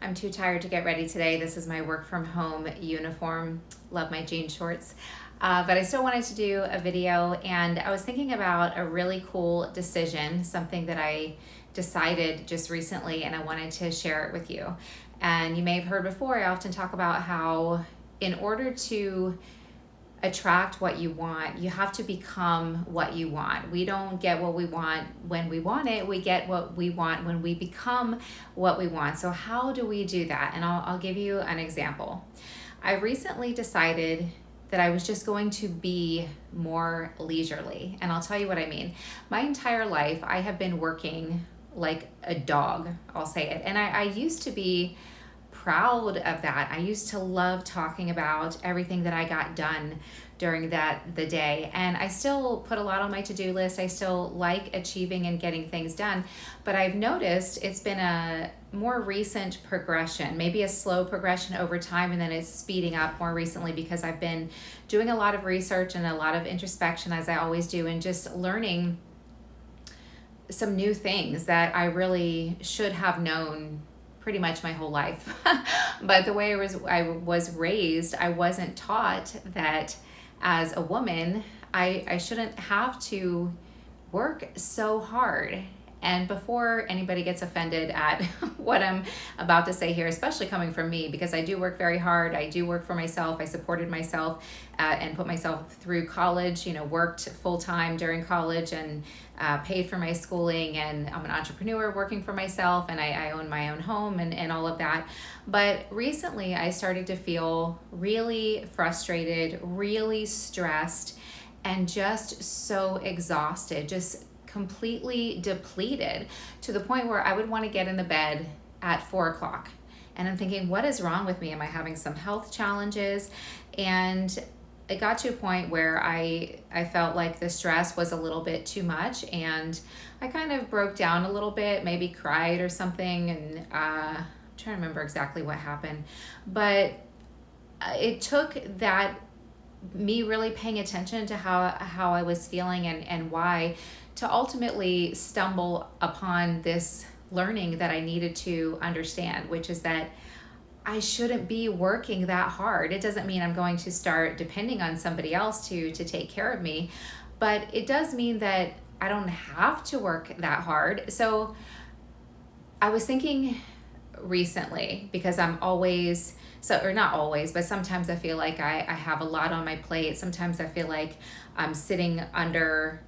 I'm too tired to get ready today. This is my work from home uniform. Love my jean shorts. But I still wanted to do a video, and I was thinking about a really cool decision, something that I decided just recently, and I wanted to share it with you. And you may have heard before, I often talk about how in order to attract what you want, you have to become what you want. We don't get what we want when we want it. We get what we want when we become what we want. So how do we do that? And I'll give you an example. I recently decided that I was just going to be more leisurely. And I'll tell you what I mean. My entire life, I have been working like a dog, I'll say it. And I used to be proud of that. I used to love talking about everything that I got done during the day. And I still put a lot on my to-do list. I still like achieving and getting things done. But I've noticed it's been a more recent progression, maybe a slow progression over time, and then it's speeding up more recently because I've been doing a lot of research and a lot of introspection, as I always do, and just learning some new things that I really should have known pretty much my whole life. But the way I was raised, I wasn't taught that as a woman, I shouldn't have to work so hard. And before anybody gets offended at what I'm about to say here, especially coming from me, because I do work very hard. I do work for myself. I supported myself and put myself through college, worked full time during college and paid for my schooling. And I'm an entrepreneur working for myself, and I own my own home and all of that. But recently I started to feel really frustrated, really stressed, and just so exhausted, just completely depleted, to the point where I would want to get in the bed at 4 o'clock. And I'm thinking, what is wrong with me? Am I having some health challenges? And it got to a point where I felt like the stress was a little bit too much, and I kind of broke down a little bit, maybe cried or something, and I'm trying to remember exactly what happened. But it took that, me really paying attention to how I was feeling and why, to ultimately stumble upon this learning that I needed to understand, which is that I shouldn't be working that hard. It doesn't mean I'm going to start depending on somebody else to take care of me, but it does mean that I don't have to work that hard. So I was thinking recently, because I'm always, or not always, but sometimes I feel like I have a lot on my plate. Sometimes I feel like I'm sitting under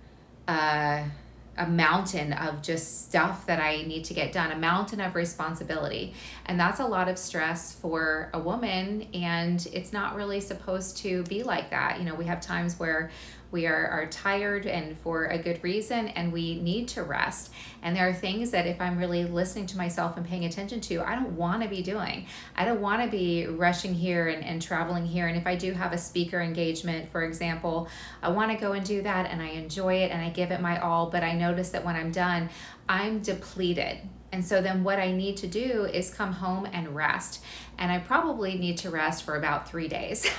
a mountain of just stuff that I need to get done, a mountain of responsibility. And that's a lot of stress for a woman, and it's not really supposed to be like that. We have times where we are tired, and for a good reason, and we need to rest. And there are things that if I'm really listening to myself and paying attention to, I don't want to be doing. I don't want to be rushing here and traveling here. And if I do have a speaker engagement, for example, I want to go and do that, and I enjoy it and I give it my all, but I notice that when I'm done, I'm depleted. And so then what I need to do is come home and rest. And I probably need to rest for about 3 days.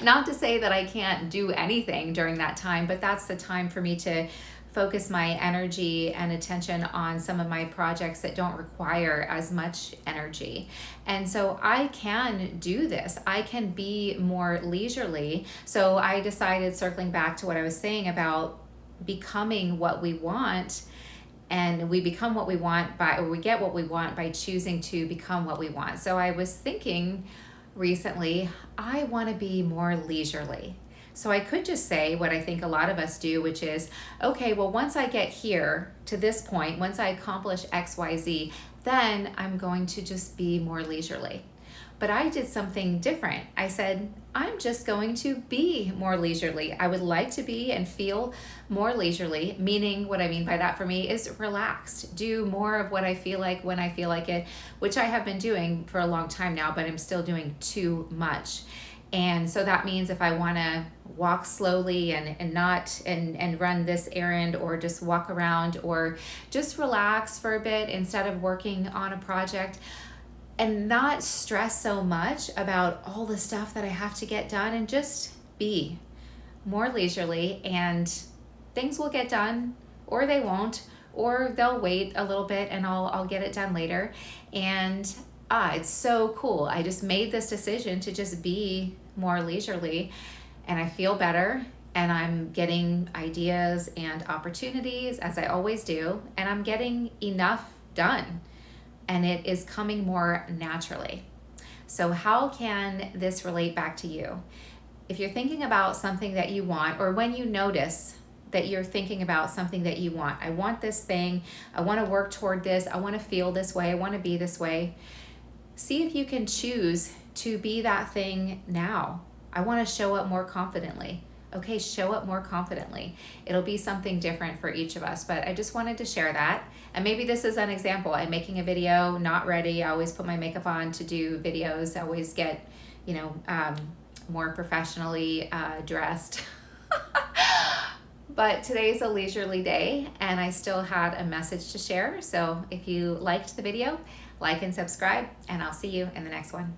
Not to say that I can't do anything during that time, but that's the time for me to focus my energy and attention on some of my projects that don't require as much energy. And so I can do this. I can be more leisurely. So I decided, circling back to what I was saying about becoming what we want, and we become what we want or we get what we want by choosing to become what we want. So I was thinking recently, I want to be more leisurely. So I could just say what I think a lot of us do, which is, okay, well, once I get here to this point, once I accomplish X, Y, Z, then I'm going to just be more leisurely. But I did something different. I said, I'm just going to be more leisurely. I would like to be and feel more leisurely, meaning what I mean by that for me is relaxed. Do more of what I feel like when I feel like it, which I have been doing for a long time now, but I'm still doing too much. And so that means if I want to walk slowly and run this errand, or just walk around, or just relax for a bit instead of working on a project, and not stress so much about all the stuff that I have to get done, and just be more leisurely, and things will get done, or they won't, or they'll wait a little bit and I'll get it done later. And it's so cool. I just made this decision to just be more leisurely, and I feel better, and I'm getting ideas and opportunities as I always do, and I'm getting enough done, and it is coming more naturally. So how can this relate back to you? If you're thinking about something that you want, or when you notice that you're thinking about something that you want, I want this thing, I want to work toward this, I want to feel this way, I want to be this way, see if you can choose to be that thing now. I want to show up more confidently. Okay, show up more confidently. It'll be something different for each of us, but I just wanted to share that. And maybe this is an example. I'm making a video, not ready. I always put my makeup on to do videos. I always get, more professionally dressed. But today's a leisurely day, and I still had a message to share. So if you liked the video, like and subscribe, and I'll see you in the next one.